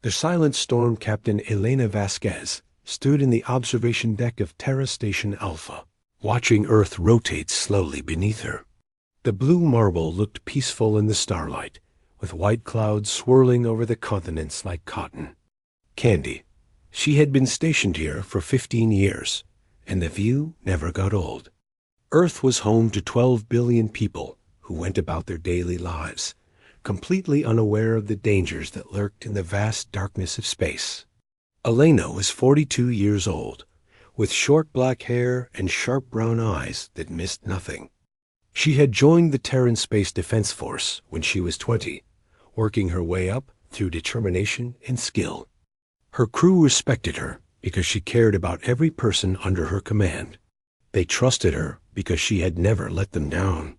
The silent storm captain Elena Vasquez stood in the observation deck of Terra Station Alpha, watching Earth rotate slowly beneath her. The blue marble looked peaceful in the starlight, with white clouds swirling over the continents like cotton. Candy. She had been stationed here for 15 years, and the view never got old. Earth was home to 12 billion people who went about their daily lives, completely unaware of the dangers that lurked in the vast darkness of space. Elena was 42 years old, with short black hair and sharp brown eyes that missed nothing. She had joined the Terran Space Defense Force when she was 20, working her way up through determination and skill. Her crew respected her because she cared about every person under her command. They trusted her because she had never let them down.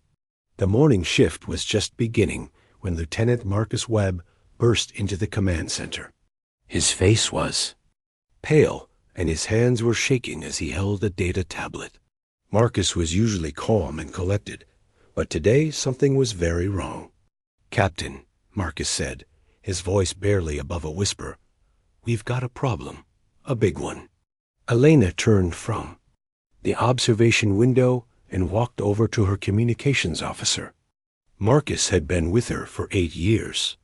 The morning shift was just beginning when Lieutenant Marcus Webb burst into the command center. His face was pale, and his hands were shaking as he held a data tablet. Marcus was usually calm and collected, but today something was very wrong. "Captain," Marcus said, his voice barely above a whisper, "we've got a problem, a big one." Elena turned from the observation window and walked over to her communications officer. Marcus had been with her for 8 years.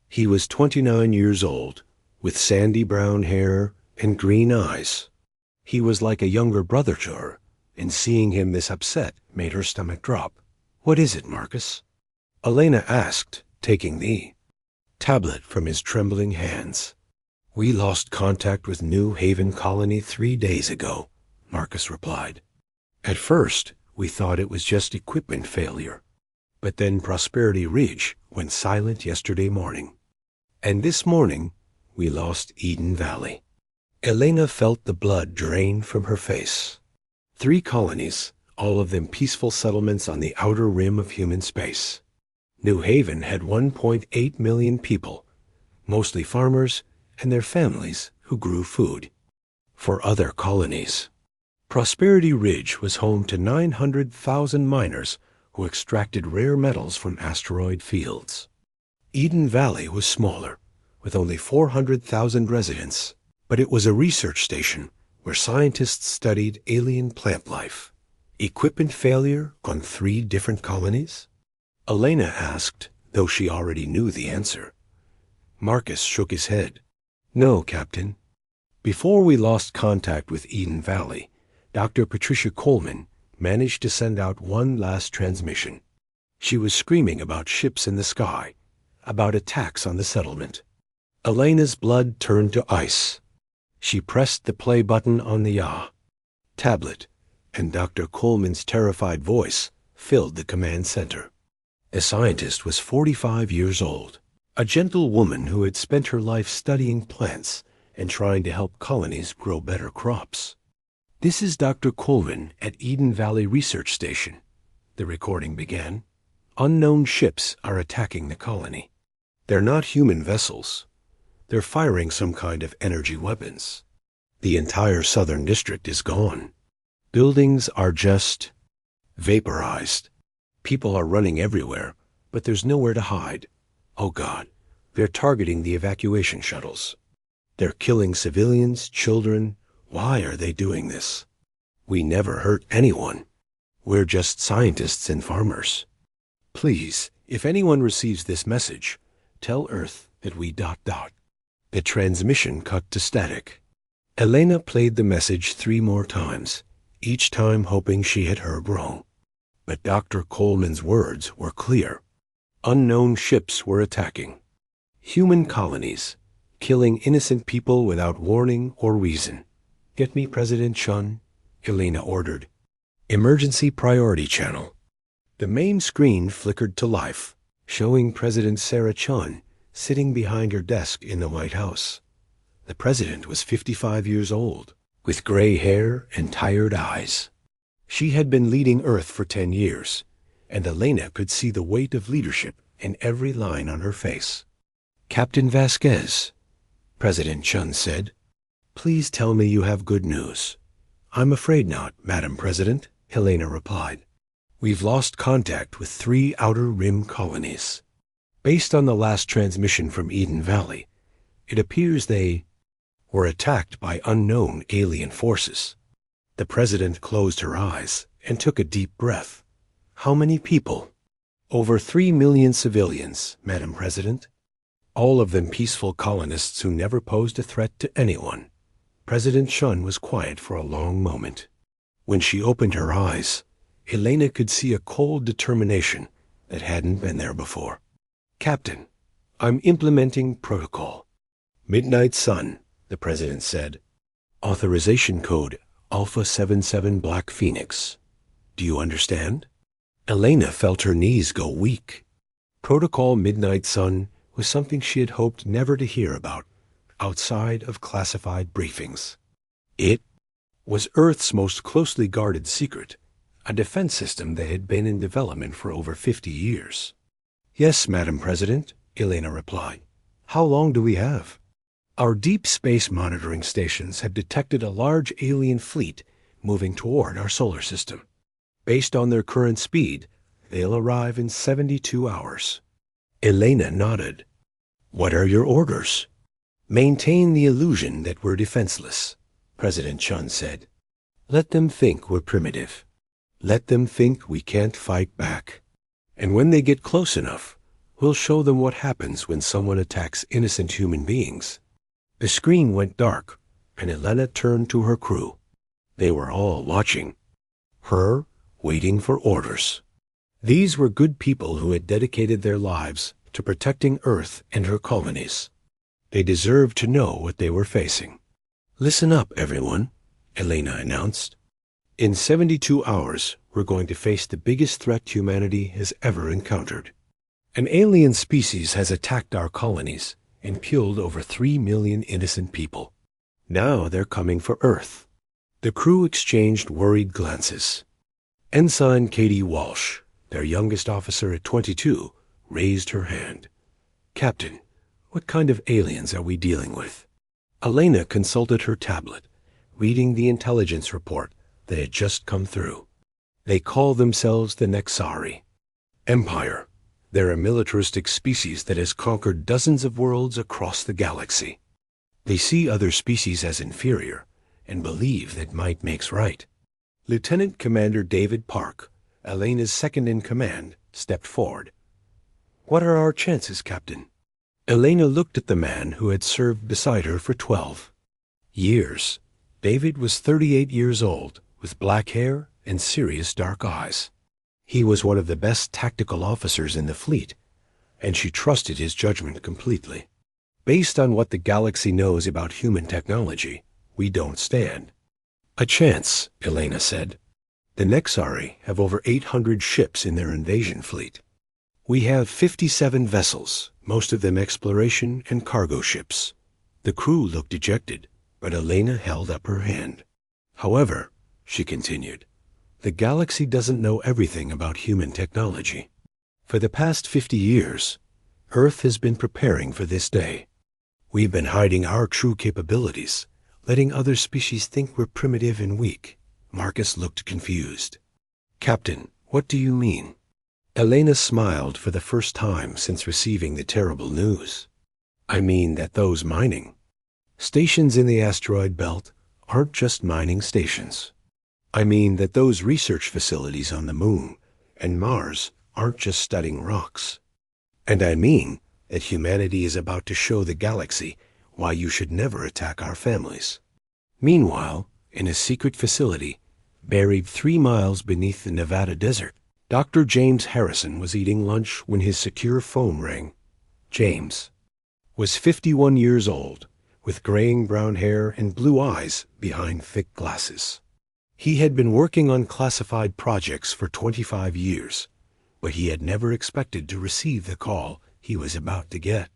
He was 29 years old, with sandy brown hair and green eyes. He was like a younger brother to her, and seeing him this upset made her stomach drop. "What is it, Marcus?" Elena asked, taking the tablet from his trembling hands. "We lost contact with New Haven Colony 3 days ago," Marcus replied. "At first, we thought it was just equipment failure. But then Prosperity Ridge went silent yesterday morning. And this morning, we lost Eden Valley." Elena felt the blood drain from her face. 3 colonies, all of them peaceful settlements on the outer rim of human space. New Haven had 1.8 million people, mostly farmers and their families who grew food. For other colonies, Prosperity Ridge was home to 900,000 miners who extracted rare metals from asteroid fields. Eden Valley was smaller, with only 400,000 residents, but it was a research station where scientists studied alien plant life. Equipment failure on 3 different colonies? Elena asked, though she already knew the answer. Marcus shook his head. "No, Captain. Before we lost contact with Eden Valley, Dr. Patricia Coleman managed to send out one last transmission. She was screaming about ships in the sky, about attacks on the settlement." Elena's blood turned to ice. She pressed the play button on the tablet, and Dr. Coleman's terrified voice filled the command center. The scientist was 45 years old, a gentle woman who had spent her life studying plants and trying to help colonies grow better crops. "This is Dr. Coleman at Eden Valley Research Station," the recording began. "Unknown ships are attacking the colony. They're not human vessels. They're firing some kind of energy weapons. The entire southern district is gone. Buildings are just vaporized. People are running everywhere, but there's nowhere to hide. Oh God, they're targeting the evacuation shuttles. They're killing civilians, children. Why are they doing this? We never hurt anyone. We're just scientists and farmers. Please, if anyone receives this message, tell Earth that we ... The transmission cut to static. Elena played the message 3 more times, each time hoping she had heard wrong. But Dr. Coleman's words were clear. Unknown ships were attacking. Human colonies, killing innocent people without warning or reason. "Get me President Chun," Elena ordered. "Emergency Priority Channel." The main screen flickered to life, showing President Sarah Chun sitting behind her desk in the White House. The president was 55 years old, with gray hair and tired eyes. She had been leading Earth for 10 years, and Elena could see the weight of leadership in every line on her face. "Captain Vasquez," President Chun said, "please tell me you have good news." "I'm afraid not, Madam President," Elena replied. "We've lost contact with 3 outer rim colonies. Based on the last transmission from Eden Valley, It appears they were attacked by unknown alien forces. The president closed her eyes and took a deep breath. How many people? Over 3 million civilians, Madam President. All of them peaceful colonists who never posed a threat to anyone. President Chun was quiet for a long moment. When she opened her eyes, Elena could see a cold determination that hadn't been there before. Captain, I'm implementing protocol. Midnight Sun, the president said. Authorization code Alpha 77 Black Phoenix. Do you understand? Elena felt her knees go weak. Protocol Midnight Sun was something she had hoped never to hear about outside of classified briefings. It was Earth's most closely guarded secret, a defense system that had been in development for over 50 years. Yes, Madam President, Elena replied. How long do we have? Our deep space monitoring stations have detected a large alien fleet moving toward our solar system. Based on their current speed, they'll arrive in 72 hours. Elena nodded. What are your orders? Maintain the illusion that we're defenseless, President Chun said. Let them think we're primitive. Let them think we can't fight back. And when they get close enough, we'll show them what happens when someone attacks innocent human beings. The screen went dark, and Elena turned to her crew. They were all watching. Her, waiting for orders. These were good people who had dedicated their lives to protecting Earth and her colonies. They deserved to know what they were facing. Listen up, everyone, Elena announced. In 72 hours, we're going to face the biggest threat humanity has ever encountered. An alien species has attacked our colonies and killed over 3 million innocent people. Now they're coming for Earth. The crew exchanged worried glances. Ensign Katie Walsh, their youngest officer at 22, raised her hand. Captain, what kind of aliens are we dealing with? Elena consulted her tablet, reading the intelligence report that had just come through. They call themselves the Nexari. Empire. They're a militaristic species that has conquered dozens of worlds across the galaxy. They see other species as inferior and believe that might makes right. Lieutenant Commander David Park, Elena's second-in-command, stepped forward. What are our chances, Captain? Elena looked at the man who had served beside her for 12 years. David was 38 years old, with black hair and serious dark eyes. He was one of the best tactical officers in the fleet, and she trusted his judgment completely. Based on what the galaxy knows about human technology, we don't stand a chance, Elena said. The Nexari have over 800 ships in their invasion fleet. We have 57 vessels, most of them exploration and cargo ships. The crew looked dejected, but Elena held up her hand. However, she continued, the galaxy doesn't know everything about human technology. For the past 50 years, Earth has been preparing for this day. We've been hiding our true capabilities, letting other species think we're primitive and weak. Marcus looked confused. Captain, what do you mean? Elena smiled for the first time since receiving the terrible news. I mean that those mining stations in the asteroid belt aren't just mining stations. I mean that those research facilities on the Moon and Mars aren't just studying rocks. And I mean that humanity is about to show the galaxy why you should never attack our families. Meanwhile, in a secret facility, buried 3 miles beneath the Nevada desert, Dr. James Harrison was eating lunch when his secure phone rang. James was 51 years old, with graying brown hair and blue eyes behind thick glasses. He had been working on classified projects for 25 years, but he had never expected to receive the call he was about to get.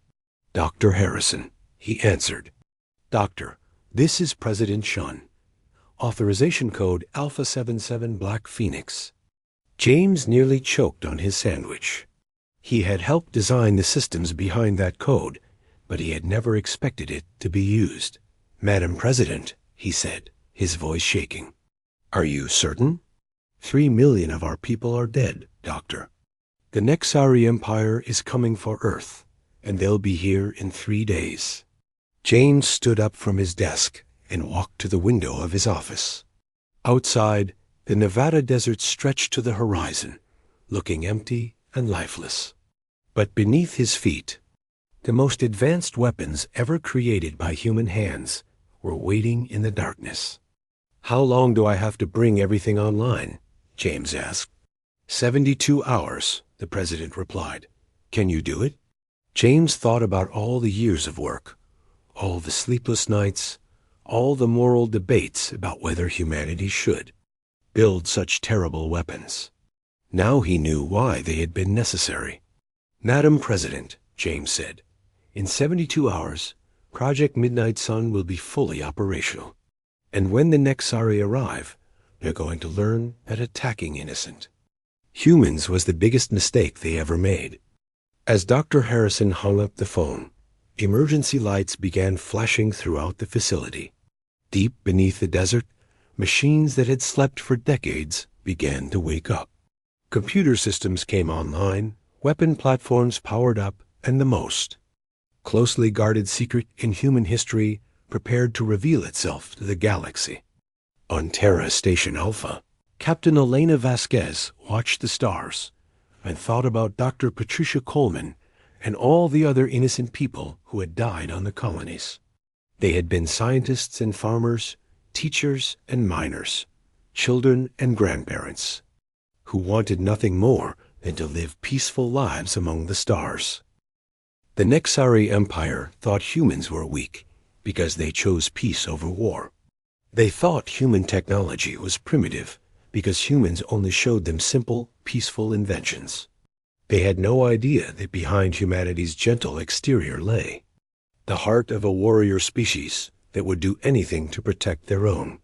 Dr. Harrison, he answered. Doctor, this is President Chun. Authorization code Alpha 77 Black Phoenix. James nearly choked on his sandwich. He had helped design the systems behind that code, but he had never expected it to be used. Madam President, he said, his voice shaking. Are you certain? 3 million of our people are dead, Doctor. The Nexari Empire is coming for Earth, and they'll be here in 3 days. James stood up from his desk and walked to the window of his office. Outside, the Nevada desert stretched to the horizon, looking empty and lifeless. But beneath his feet, the most advanced weapons ever created by human hands were waiting in the darkness. "How long do I have to bring everything online?" James asked. 72 hours, the president replied. "Can you do it?" James thought about all the years of work, all the sleepless nights, all the moral debates about whether humanity should build such terrible weapons. Now he knew why they had been necessary. "Madam President," James said, "in 72 hours, Project Midnight Sun will be fully operational. And when the Nexari arrive, they're going to learn that attacking innocent humans was the biggest mistake they ever made." As Dr. Harrison hung up the phone, emergency lights began flashing throughout the facility. Deep beneath the desert, machines that had slept for decades began to wake up. Computer systems came online, weapon platforms powered up, and the most closely guarded secret in human history prepared to reveal itself to the galaxy. On Terra Station Alpha, Captain Elena Vasquez watched the stars and thought about Dr. Patricia Coleman and all the other innocent people who had died on the colonies. They had been scientists and farmers, teachers and miners, children and grandparents, who wanted nothing more than to live peaceful lives among the stars. The Nexari Empire thought humans were weak because they chose peace over war. They thought human technology was primitive because humans only showed them simple, peaceful inventions. They had no idea that behind humanity's gentle exterior lay the heart of a warrior species that would do anything to protect their own.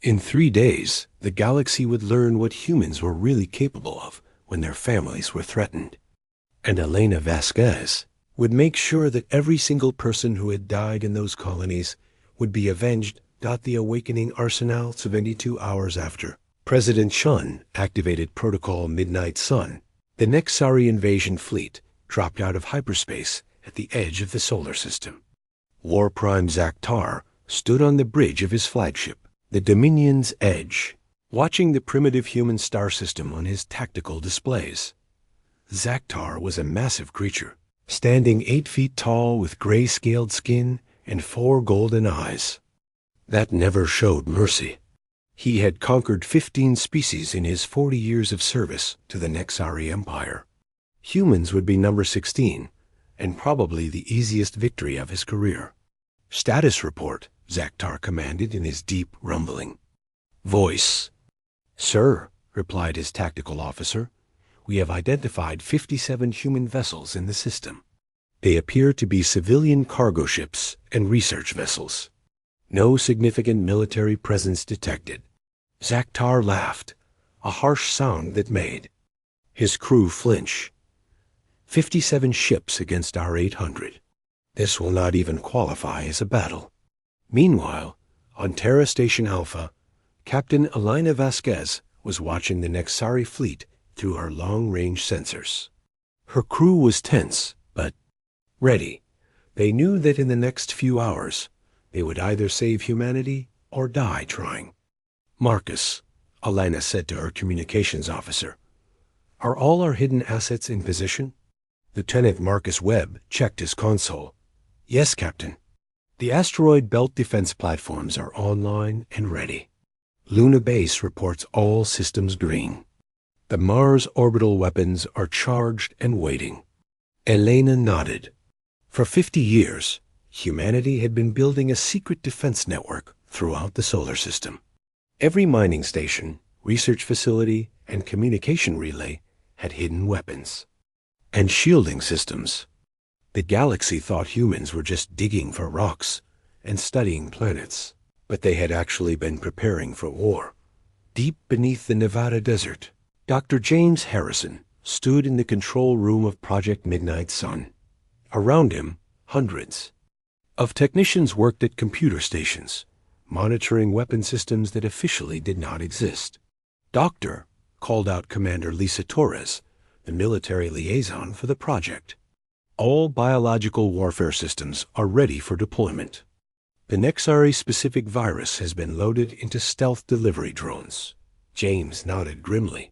In 3 days, the galaxy would learn what humans were really capable of when their families were threatened. And Elena Vasquez would make sure that every single person who had died in those colonies would be avenged. The awakening arsenal 72 hours after President Shun activated Protocol Midnight Sun, the Nexari invasion fleet dropped out of hyperspace at the edge of the solar system. War Prime Zaktar stood on the bridge of his flagship, the Dominion's Edge, watching the primitive human star system on his tactical displays. Zaktar was a massive creature, standing 8 feet tall with gray-scaled skin and 4 golden eyes that never showed mercy. He had conquered 15 species in his 40 years of service to the Nexari Empire. Humans would be number 16, and probably the easiest victory of his career. "Status report," Zaktar commanded in his deep rumbling voice. "Sir," replied his tactical officer, "we have identified 57 human vessels in the system. They appear to be civilian cargo ships and research vessels. No significant military presence detected." Zaktar laughed, a harsh sound that made his crew flinch. 57 ships against our 800. This will not even qualify as a battle. Meanwhile, on Terra Station Alpha, Captain Elena Vasquez was watching the Nexari fleet through her long-range sensors. Her crew was tense, but ready. They knew that in the next few hours, they would either save humanity or die trying. "Marcus," Elena said to her communications officer, "are all our hidden assets in position?" Lieutenant Marcus Webb checked his console. "Yes, Captain. The asteroid belt defense platforms are online and ready. Luna Base reports all systems green. The Mars orbital weapons are charged and waiting." Elena nodded. For 50 years, humanity had been building a secret defense network throughout the solar system. Every mining station, research facility, and communication relay had hidden weapons and shielding systems. The galaxy thought humans were just digging for rocks and studying planets, but they had actually been preparing for war. Deep beneath the Nevada desert, Dr. James Harrison stood in the control room of Project Midnight Sun. Around him, hundreds of technicians worked at computer stations, monitoring weapon systems that officially did not exist. "Doctor," called out Commander Lisa Torres, the military liaison for the project. All biological warfare systems are ready for deployment. The Nexari-specific virus has been loaded into stealth delivery drones. James nodded grimly.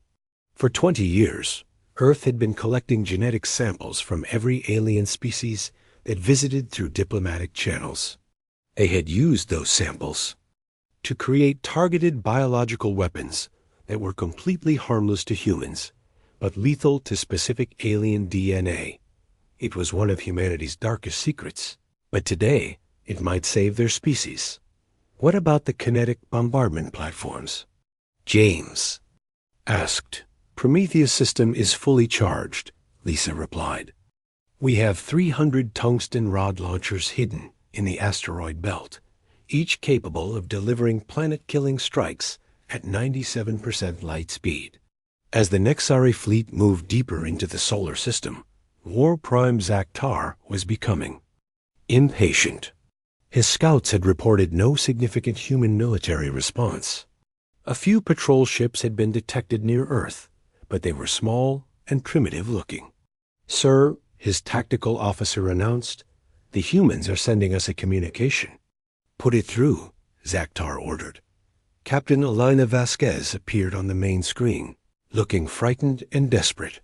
For 20 years, Earth had been collecting genetic samples from every alien species that visited through diplomatic channels. They had used those samples to create targeted biological weapons that were completely harmless to humans, but lethal to specific alien DNA. It was one of humanity's darkest secrets, but today it might save their species. What about the kinetic bombardment platforms? James asked. Prometheus system is fully charged, Lisa replied. We have 300 tungsten rod launchers hidden in the asteroid belt, each capable of delivering planet-killing strikes at 97% light speed. As the Nexari fleet moved deeper into the solar system, War Prime Zaktar was becoming impatient. His scouts had reported no significant human military response. A few patrol ships had been detected near Earth, but they were small and primitive-looking. Sir, his tactical officer announced, the humans are sending us a communication. Put it through, Zaktar ordered. Captain Elena Vasquez appeared on the main screen, looking frightened and desperate.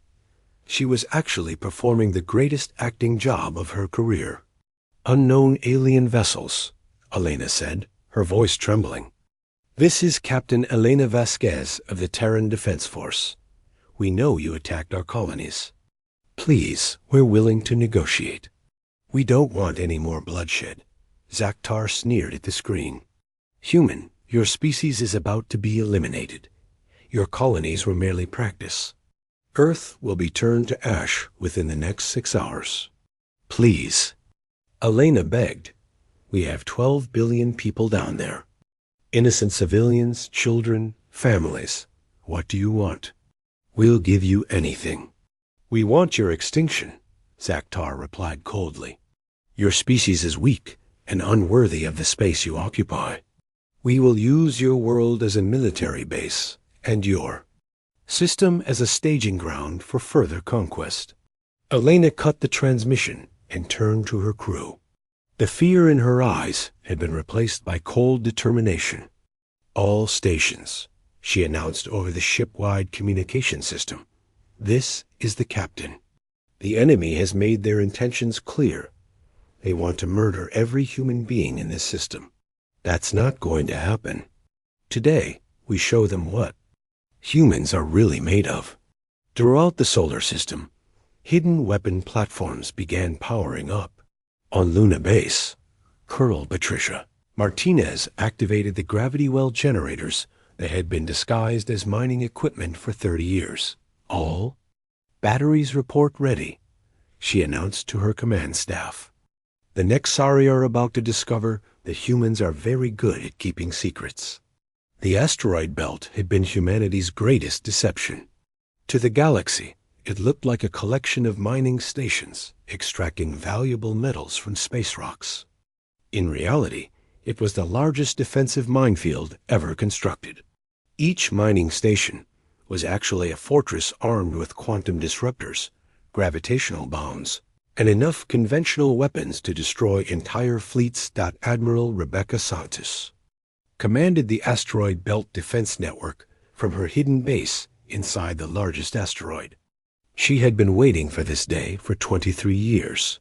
She was actually performing the greatest acting job of her career. Unknown alien vessels, Elena said, her voice trembling. This is Captain Elena Vasquez of the Terran Defense Force. We know you attacked our colonies. Please, we're willing to negotiate. We don't want any more bloodshed. Zaktar sneered at the screen. Human, your species is about to be eliminated. Your colonies were merely practice. Earth will be turned to ash within the next 6 hours. Please. Elena begged. We have 12 billion people down there. Innocent civilians, children, families. What do you want? We'll give you anything. We want your extinction, Zaktar replied coldly. Your species is weak and unworthy of the space you occupy. We will use your world as a military base and your system as a staging ground for further conquest. Elena cut the transmission and turned to her crew. The fear in her eyes had been replaced by cold determination. All stations, she announced over the ship-wide communication system. This is the captain. The enemy has made their intentions clear. They want to murder every human being in this system. That's not going to happen. Today, we show them what humans are really made of. Throughout the solar system, hidden weapon platforms began powering up. On Luna Base, Colonel Patricia Martinez activated the gravity well generators that had been disguised as mining equipment for 30 years. All batteries report ready, she announced to her command staff. The Nexari are about to discover that humans are very good at keeping secrets. The asteroid belt had been humanity's greatest deception. To the galaxy, it looked like a collection of mining stations extracting valuable metals from space rocks. In reality, it was the largest defensive minefield ever constructed. Each mining station was actually a fortress armed with quantum disruptors, gravitational bombs, and enough conventional weapons to destroy entire fleets. Admiral Rebecca Santos commanded the asteroid belt defense network from her hidden base inside the largest asteroid. She had been waiting for this day for 23 years.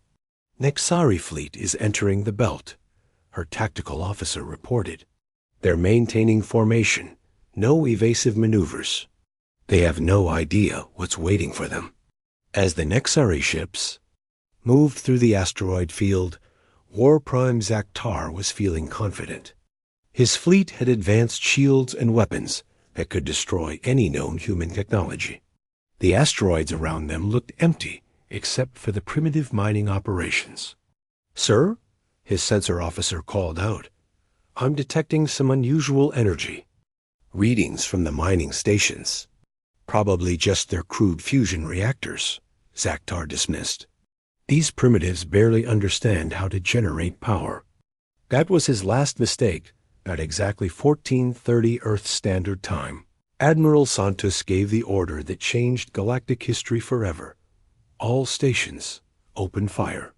Nexari fleet is entering the belt, her tactical officer reported. They're maintaining formation, no evasive maneuvers. They have no idea what's waiting for them. As the Nexari ships moved through the asteroid field, War Prime Zaktar was feeling confident. His fleet had advanced shields and weapons that could destroy any known human technology. The asteroids around them looked empty except for the primitive mining operations. Sir, his sensor officer called out, I'm detecting some unusual energy. Readings from the mining stations. Probably just their crude fusion reactors, Zaktar dismissed. These primitives barely understand how to generate power. That was his last mistake at exactly 14:30 Earth Standard Time. Admiral Santos gave the order that changed galactic history forever. All stations, opened fire.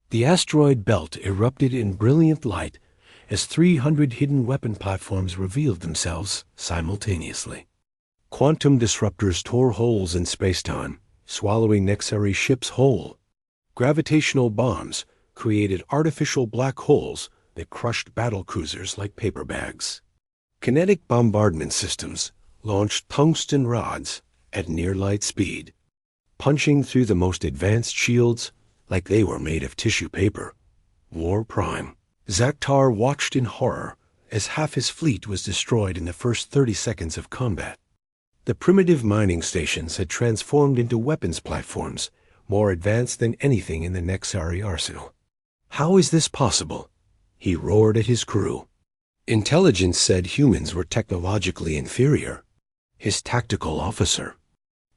The asteroid belt erupted in brilliant light as 300 hidden weapon platforms revealed themselves simultaneously. Quantum disruptors tore holes in spacetime, swallowing Nexari ships whole. Gravitational bombs created artificial black holes that crushed battlecruisers like paper bags. Kinetic bombardment systems launched tungsten rods at near-light speed, punching through the most advanced shields like they were made of tissue paper. War Prime. Zaktar watched in horror as half his fleet was destroyed in the first 30 seconds of combat. The primitive mining stations had transformed into weapons platforms, more advanced than anything in the Nexari arsenal. How is this possible? He roared at his crew. Intelligence said humans were technologically inferior. His tactical officer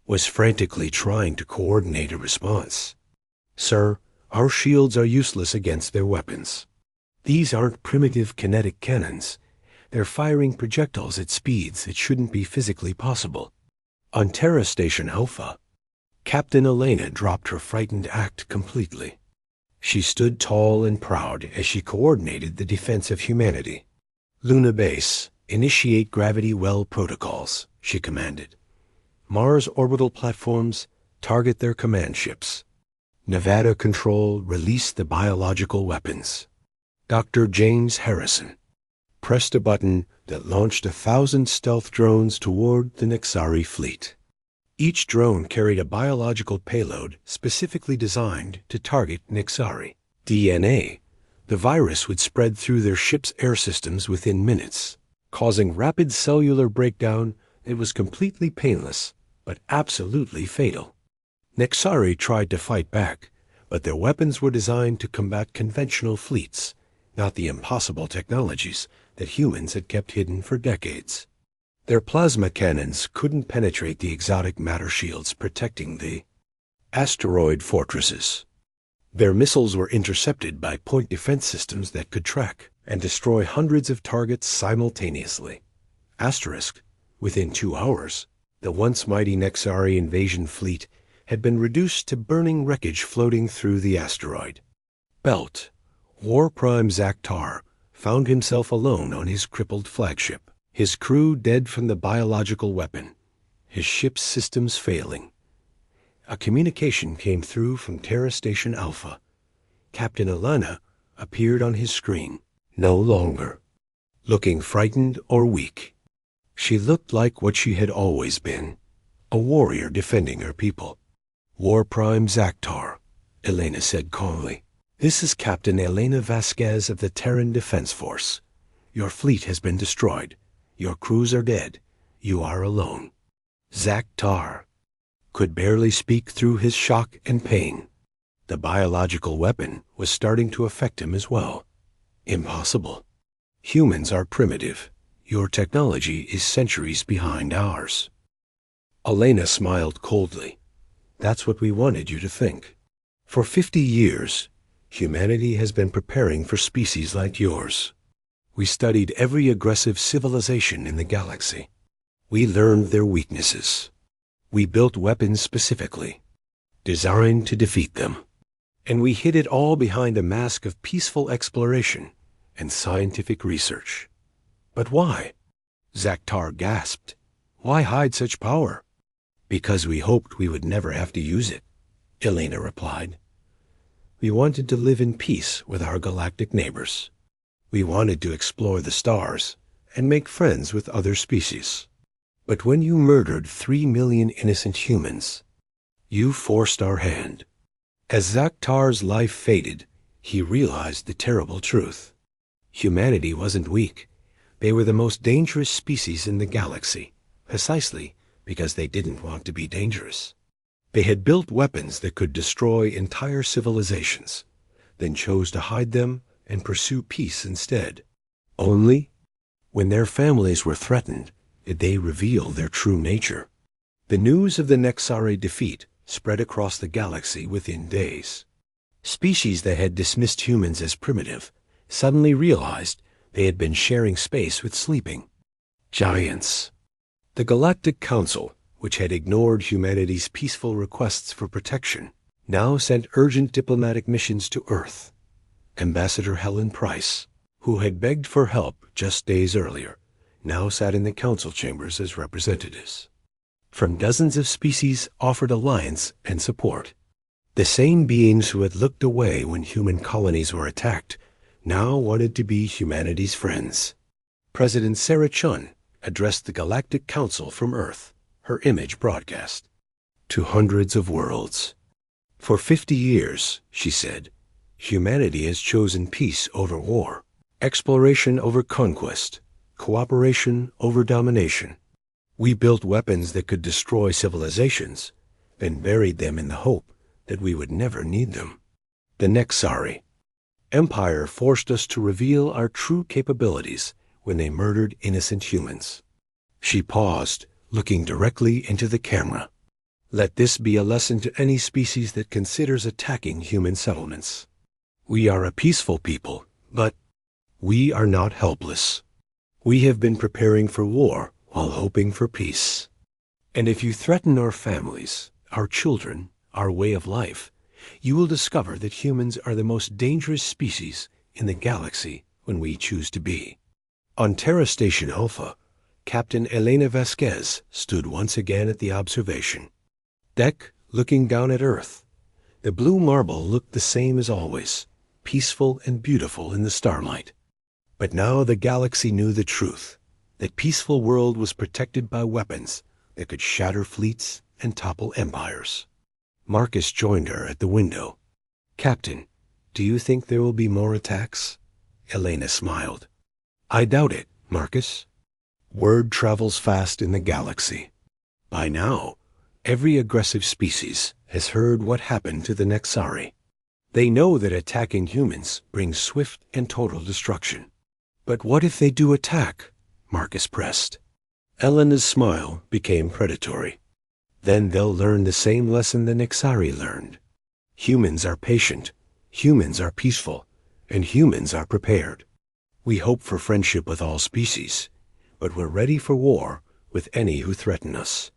was frantically trying to coordinate a response. Sir, our shields are useless against their weapons. These aren't primitive kinetic cannons. They're firing projectiles at speeds that shouldn't be physically possible. On Terra Station Alpha, Captain Elena dropped her frightened act completely. She stood tall and proud as she coordinated the defense of humanity. Luna Base, initiate gravity well protocols, she commanded. Mars orbital platforms, target their command ships. Nevada Control, release the biological weapons. Dr. James Harrison pressed a button that launched 1,000 stealth drones toward the Nexari fleet. Each drone carried a biological payload specifically designed to target Nexari. DNA. The virus would spread through their ship's air systems within minutes, causing rapid cellular breakdown that was completely painless, but absolutely fatal. Nexari tried to fight back, but their weapons were designed to combat conventional fleets, not the impossible technologies that humans had kept hidden for decades. Their plasma cannons couldn't penetrate the exotic matter shields protecting the asteroid fortresses. Their missiles were intercepted by point defense systems that could track and destroy hundreds of targets simultaneously. Asterisk, within 2 hours, the once mighty Nexari invasion fleet had been reduced to burning wreckage floating through the asteroid belt. War Prime Zaktar found himself alone on his crippled flagship, his crew dead from the biological weapon, his ship's systems failing. A communication came through from Terra Station Alpha. Captain Elena appeared on his screen, no longer looking frightened or weak. She looked like what she had always been, a warrior defending her people. War Prime Zaktar, Elena said calmly. This is Captain Elena Vasquez of the Terran Defense Force. Your fleet has been destroyed. Your crews are dead. You are alone. Zaktar could barely speak through his shock and pain. The biological weapon was starting to affect him as well. Impossible. Humans are primitive. Your technology is centuries behind ours. Elena smiled coldly. That's what we wanted you to think. For 50 years, humanity has been preparing for species like yours. We studied every aggressive civilization in the galaxy. We learned their weaknesses. We built weapons specifically, designed to defeat them. And we hid it all behind a mask of peaceful exploration and scientific research. But why? Zaktar gasped. Why hide such power? Because we hoped we would never have to use it, Elena replied. We wanted to live in peace with our galactic neighbors. We wanted to explore the stars and make friends with other species. But when you murdered 3 million innocent humans, you forced our hand. As Zaktar's life faded, he realized the terrible truth. Humanity wasn't weak. They were the most dangerous species in the galaxy, precisely because they didn't want to be dangerous. They had built weapons that could destroy entire civilizations, then chose to hide them and pursue peace instead. Only when their families were threatened did they reveal their true nature. The news of the Nexari defeat spread across the galaxy within days. Species that had dismissed humans as primitive suddenly realized they had been sharing space with sleeping giants. The Galactic Council, which had ignored humanity's peaceful requests for protection, now sent urgent diplomatic missions to Earth. Ambassador Helen Price, who had begged for help just days earlier, now sat in the council chambers as representatives. From dozens of species offered alliance and support. The same beings who had looked away when human colonies were attacked now wanted to be humanity's friends. President Sarah Chun addressed the Galactic Council from Earth, her image broadcast to hundreds of worlds. For 50 years, she said, humanity has chosen peace over war, exploration over conquest, cooperation over domination. We built weapons that could destroy civilizations, and buried them in the hope that we would never need them. The Nexari. Empire forced us to reveal our true capabilities when they murdered innocent humans. She paused, looking directly into the camera. Let this be a lesson to any species that considers attacking human settlements. We are a peaceful people, but we are not helpless. We have been preparing for war while hoping for peace. And if you threaten our families, our children, our way of life, you will discover that humans are the most dangerous species in the galaxy when we choose to be. On Terra Station Alpha, Captain Elena Vasquez stood once again at the observation deck, looking down at Earth. The blue marble looked the same as always, peaceful and beautiful in the starlight. But now the galaxy knew the truth. That peaceful world was protected by weapons that could shatter fleets and topple empires. Marcus joined her at the window. Captain, do you think there will be more attacks? Elena smiled. I doubt it, Marcus. Word travels fast in the galaxy. By now, every aggressive species has heard what happened to the Nexari. They know that attacking humans brings swift and total destruction. But what if they do attack? Marcus pressed. Elena's smile became predatory. Then they'll learn the same lesson the Nexari learned. Humans are patient, humans are peaceful, and humans are prepared. We hope for friendship with all species, but we're ready for war with any who threaten us.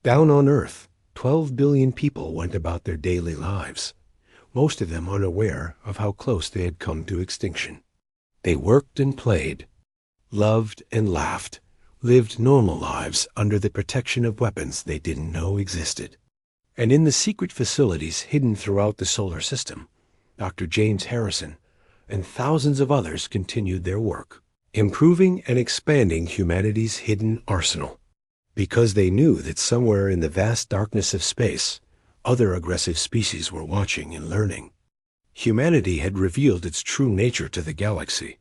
Down on Earth, 12 billion people went about their daily lives, most of them unaware of how close they had come to extinction. They worked and played, loved and laughed, lived normal lives under the protection of weapons they didn't know existed. And in the secret facilities hidden throughout the solar system, Dr. James Harrison and thousands of others continued their work, improving and expanding humanity's hidden arsenal, because they knew that somewhere in the vast darkness of space, other aggressive species were watching and learning. Humanity had revealed its true nature to the galaxy.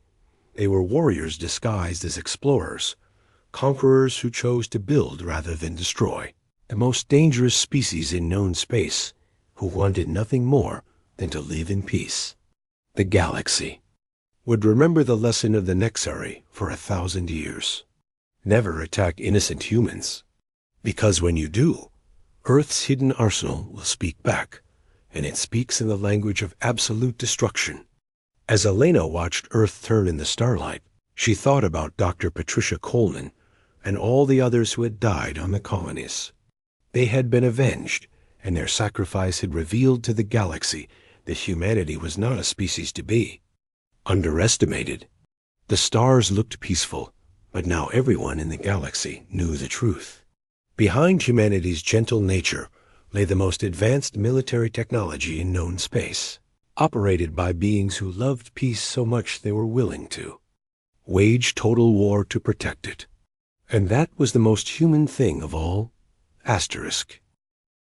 They were warriors disguised as explorers, conquerors who chose to build rather than destroy, the most dangerous species in known space, who wanted nothing more than to live in peace. The galaxy would remember the lesson of the Nexari for 1,000 years. Never attack innocent humans, because when you do, Earth's hidden arsenal will speak back, and it speaks in the language of absolute destruction. As Elena watched Earth turn in the starlight, she thought about Dr. Patricia Coleman and all the others who had died on the colonies. They had been avenged, and their sacrifice had revealed to the galaxy that humanity was not a species to be underestimated. The stars looked peaceful, but now everyone in the galaxy knew the truth. Behind humanity's gentle nature lay the most advanced military technology in known space, operated by beings who loved peace so much they were willing to wage total war to protect it. And that was the most human thing of all, asterisk.